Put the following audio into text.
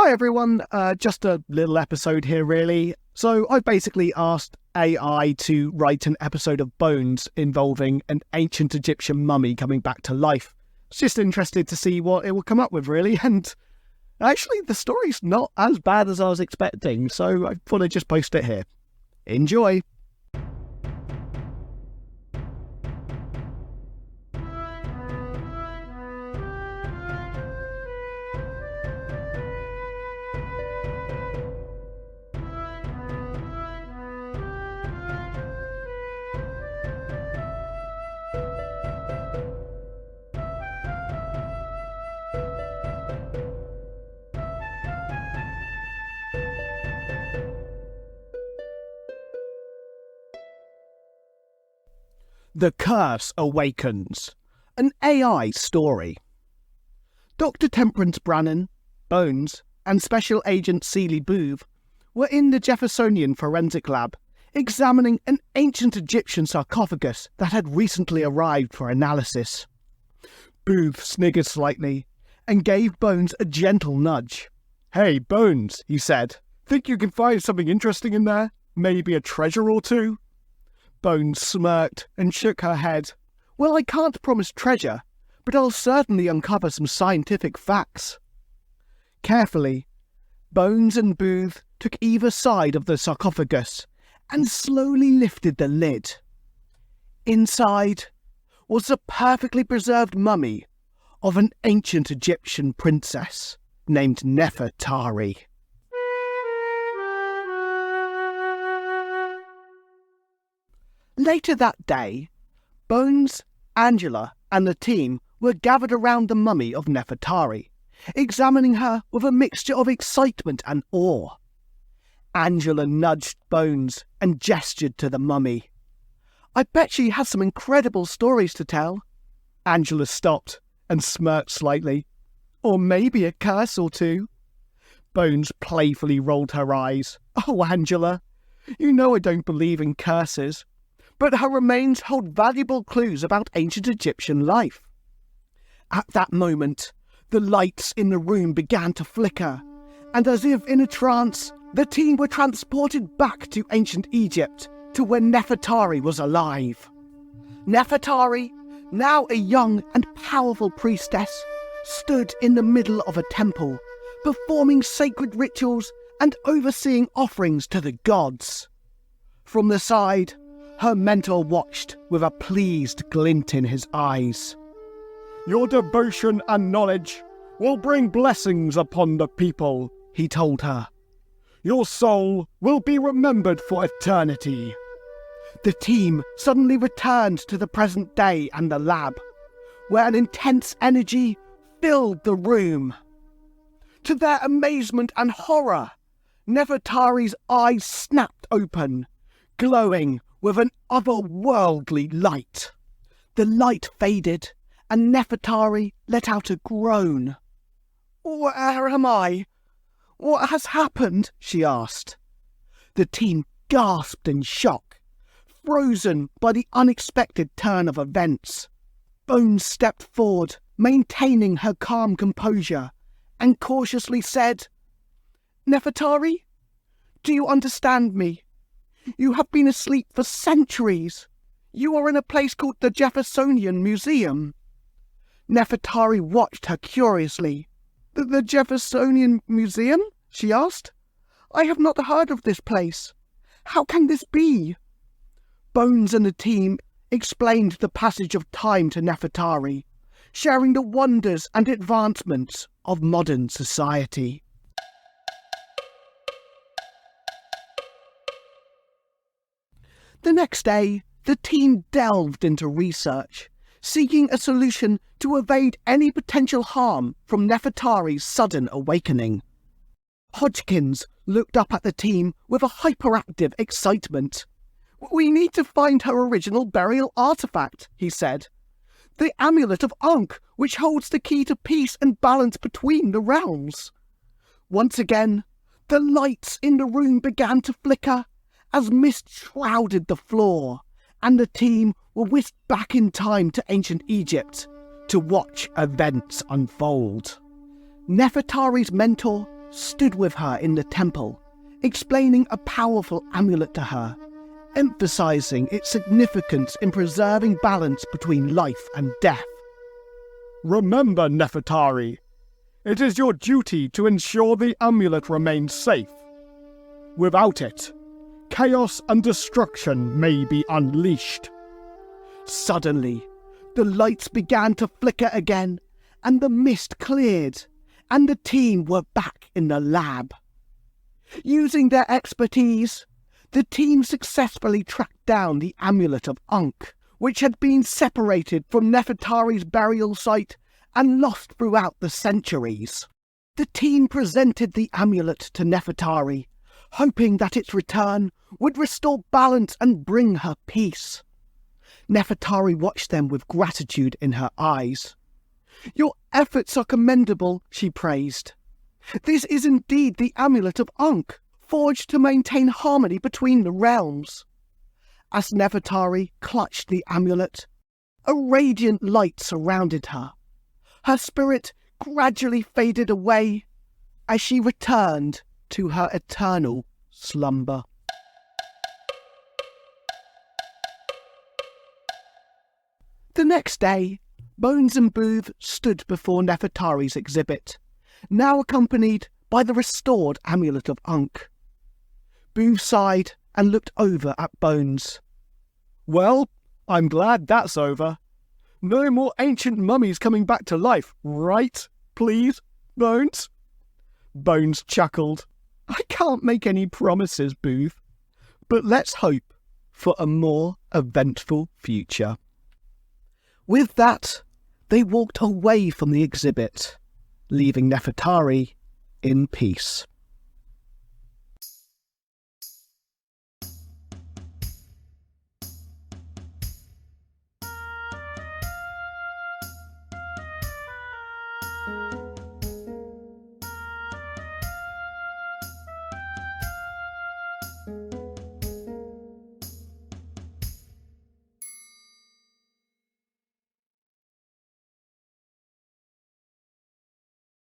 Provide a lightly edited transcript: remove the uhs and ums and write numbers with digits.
Hi everyone, just a little episode here really. So I basically asked AI to write an episode of Bones involving an ancient Egyptian mummy coming back to life. I was just interested to see what it will come up with really, and actually the story's not as bad as I was expecting, so I thought I'd just post it here. Enjoy! The Curse Awakens, an AI story. Dr. Temperance Brannan, Bones, and Special Agent Seeley Booth were in the Jeffersonian Forensic Lab examining an ancient Egyptian sarcophagus that had recently arrived for analysis. Booth sniggered slightly and gave Bones a gentle nudge. "Hey, Bones," he said, "think you can find something interesting in there? Maybe a treasure or two?" Bones smirked and shook her head. "Well, I can't promise treasure, but I'll certainly uncover some scientific facts." Carefully, Bones and Booth took either side of the sarcophagus and slowly lifted the lid. Inside was the perfectly preserved mummy of an ancient Egyptian princess named Nefertari. Later that day, Bones, Angela, and the team were gathered around the mummy of Nefertari, examining her with a mixture of excitement and awe. Angela nudged Bones and gestured to the mummy. "I bet she has some incredible stories to tell." Angela stopped and smirked slightly. "Or maybe a curse or two." Bones playfully rolled her eyes. "Oh, Angela, you know I don't believe in curses. But her remains hold valuable clues about ancient Egyptian life." At that moment, the lights in the room began to flicker, and as if in a trance, the team were transported back to ancient Egypt, to when Nefertari was alive. Nefertari, now a young and powerful priestess, stood in the middle of a temple, performing sacred rituals and overseeing offerings to the gods. From the side, her mentor watched with a pleased glint in his eyes. "Your devotion and knowledge will bring blessings upon the people," he told her. "Your soul will be remembered for eternity." The team suddenly returned to the present day and the lab, where an intense energy filled the room. To their amazement and horror, Nefertari's eyes snapped open, glowing with an otherworldly light. The light faded, and Nefertari let out a groan. "Where am I? What has happened?" she asked. The team gasped in shock, frozen by the unexpected turn of events. Bones stepped forward, maintaining her calm composure, and cautiously said, "Nefertari, do you understand me? You have been asleep for centuries. You are in a place called the Jeffersonian Museum." Nefertari watched her curiously. The Jeffersonian Museum?" she asked. "I have not heard of this place. How can this be?" Bones and the team explained the passage of time to Nefertari, sharing the wonders and advancements of modern society. The next day, the team delved into research, seeking a solution to evade any potential harm from Nefertari's sudden awakening. Hodgkins looked up at the team with a hyperactive excitement. "We need to find her original burial artifact," he said. "The Amulet of Ankh, which holds the key to peace and balance between the realms." Once again, the lights in the room began to flicker as mist shrouded the floor, and the team were whisked back in time to ancient Egypt to watch events unfold. Nefertari's mentor stood with her in the temple, explaining a powerful amulet to her, emphasizing its significance in preserving balance between life and death. Remember, Nefertari, it is your duty to ensure the amulet remains safe. Without it, chaos and destruction may be unleashed. Suddenly, the lights began to flicker again, and the mist cleared, and the team were back in the lab. Using their expertise, the team successfully tracked down the amulet of Ankh, which had been separated from Nefertari's burial site and lost throughout the centuries. The team presented the amulet to Nefertari, hoping that its return would restore balance and bring her peace. Nefertari watched them with gratitude in her eyes. "Your efforts are commendable," she praised. "This is indeed the amulet of Ankh, forged to maintain harmony between the realms." As Nefertari clutched the amulet, a radiant light surrounded her. Her spirit gradually faded away as she returned to her eternal slumber. The next day, Bones and Booth stood before Nefertari's exhibit, now accompanied by the restored amulet of Ankh. Booth sighed and looked over at Bones. Well, I'm glad that's over. No more ancient mummies coming back to life, right? Please, Bones? Bones chuckled. "I can't make any promises, Booth, but let's hope for a more eventful future." With that, they walked away from the exhibit, leaving Nefertari in peace.